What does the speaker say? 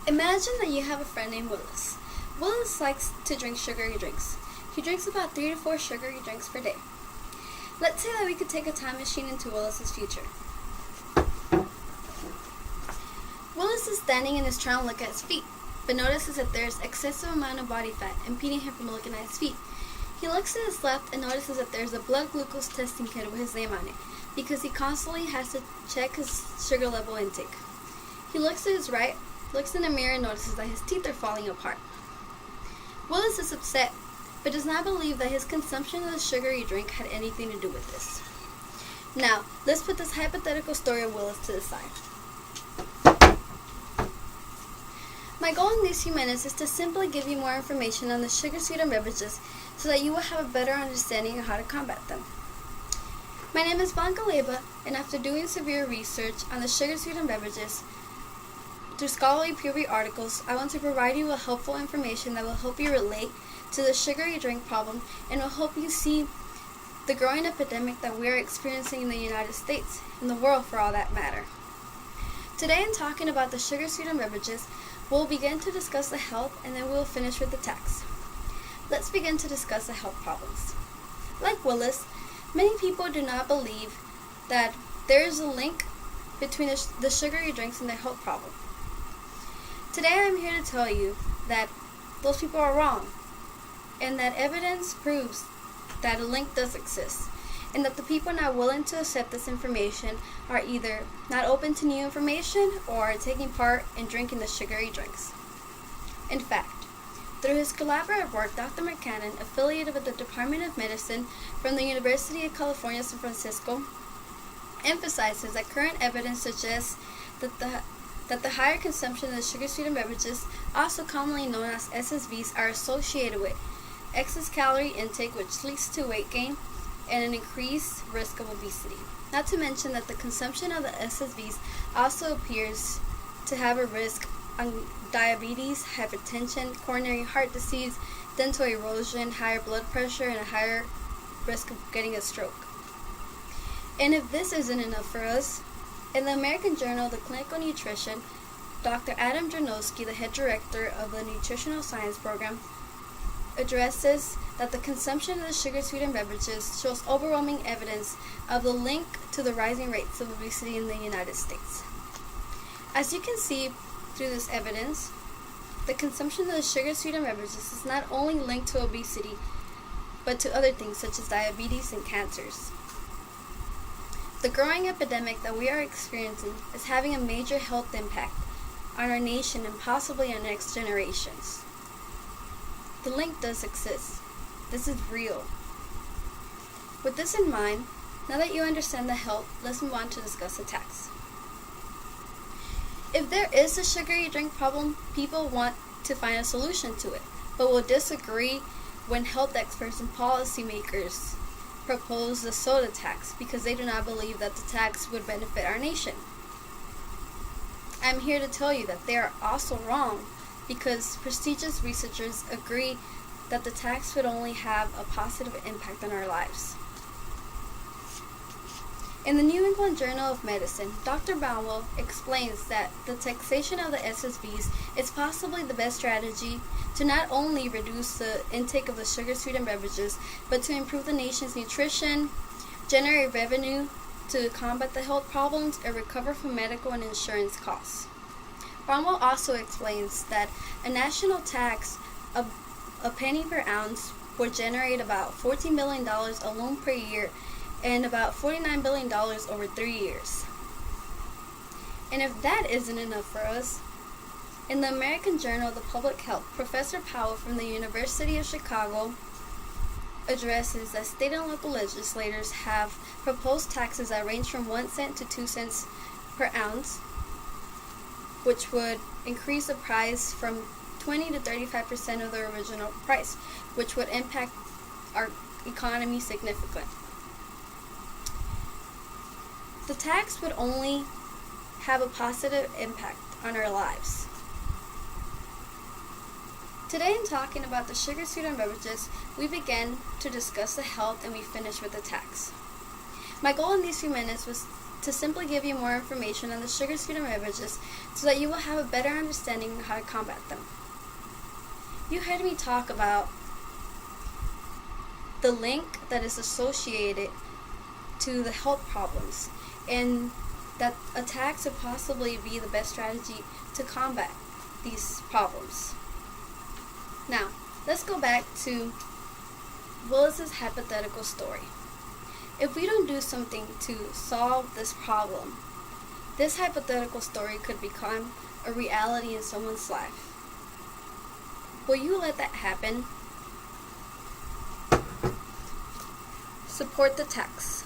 Imagine that you have a friend named Willis. Willis likes to drink sugary drinks. He drinks about 3 to 4 sugary drinks per day. Let's say that we could take a time machine into Willis's future. Willis is standing and is trying to look at his feet, but notices that there is excessive amount of body fat impeding him from looking at his feet. He looks to his left and notices that there is a blood glucose testing kit with his name on it, because he constantly has to check his sugar level intake. He looks to his right, looks in the mirror and notices that his teeth are falling apart. Willis is upset, but does not believe that his consumption of the sugary drink had anything to do with this. Now, let's put this hypothetical story of Willis to the side. My goal in these few minutes is to simply give you more information on the sugar-sweetened beverages so that you will have a better understanding of how to combat them. My name is Blanca Leyva, and after doing severe research on the sugar-sweetened beverages, through scholarly peer-reviewed articles, I want to provide you with helpful information that will help you relate to the sugary drink problem and will help you see the growing epidemic that we are experiencing in the United States, and the world for all that matter. Today, in talking about the sugar-sweetened beverages, we'll begin to discuss the health and then we'll finish with the tax. Let's begin to discuss the health problems. Like Willis, many people do not believe that there is a link between the sugary drinks and their health problem. Today I'm here to tell you that those people are wrong, and that evidence proves that a link does exist, and that the people not willing to accept this information are either not open to new information or are taking part in drinking the sugary drinks. In fact, through his collaborative work, Dr. McCannon, affiliated with the Department of Medicine from the University of California, San Francisco, emphasizes that current evidence suggests that the higher consumption of the sugar-sweetened beverages, also commonly known as SSBs, are associated with excess calorie intake, which leads to weight gain and an increased risk of obesity. Not to mention that the consumption of the SSBs also appears to have a risk on diabetes, hypertension, coronary heart disease, dental erosion, higher blood pressure, and a higher risk of getting a stroke. And if this isn't enough for us, in the American Journal of Clinical Nutrition, Dr. Adam Janowski, the head director of the Nutritional Science Program, addresses that the consumption of the sugar-sweetened beverages shows overwhelming evidence of the link to the rising rates of obesity in the United States. As you can see through this evidence, the consumption of the sugar-sweetened beverages is not only linked to obesity, but to other things such as diabetes and cancers. The growing epidemic that we are experiencing is having a major health impact on our nation and possibly our next generations. The link does exist. This is real. With this in mind, now that you understand the health, let's move on to discuss the tax. If there is a sugary drink problem, people want to find a solution to it, but will disagree when health experts and policymakers propose the soda tax because they do not believe that the tax would benefit our nation. I'm here to tell you that they are also wrong, because prestigious researchers agree that the tax would only have a positive impact on our lives. In the New England Journal of Medicine, Dr. Baumwoll explains that the taxation of the SSBs is possibly the best strategy to not only reduce the intake of the sugar-sweetened beverages, but to improve the nation's nutrition, generate revenue to combat the health problems, and recover from medical and insurance costs. Baumwoll also explains that a national tax of a penny per ounce would generate about $14 billion alone per year and about $49 billion over 3 years. And if that isn't enough for us, in the American Journal of Public Health, Professor Powell from the University of Chicago addresses that state and local legislators have proposed taxes that range from 1 cent to 2 cents per ounce, which would increase the price from 20 to 35% of the original price, which would impact our economy significantly. The tax would only have a positive impact on our lives. Today, in talking about the sugar-sweetened beverages, we begin to discuss the health and we finish with the tax. My goal in these few minutes was to simply give you more information on the sugar-sweetened beverages so that you will have a better understanding of how to combat them. You heard me talk about the link that is associated to the health problems, and that attacks would possibly be the best strategy to combat these problems. Now, let's go back to Willis's hypothetical story. If we don't do something to solve this problem, this hypothetical story could become a reality in someone's life. Will you let that happen? Support the text.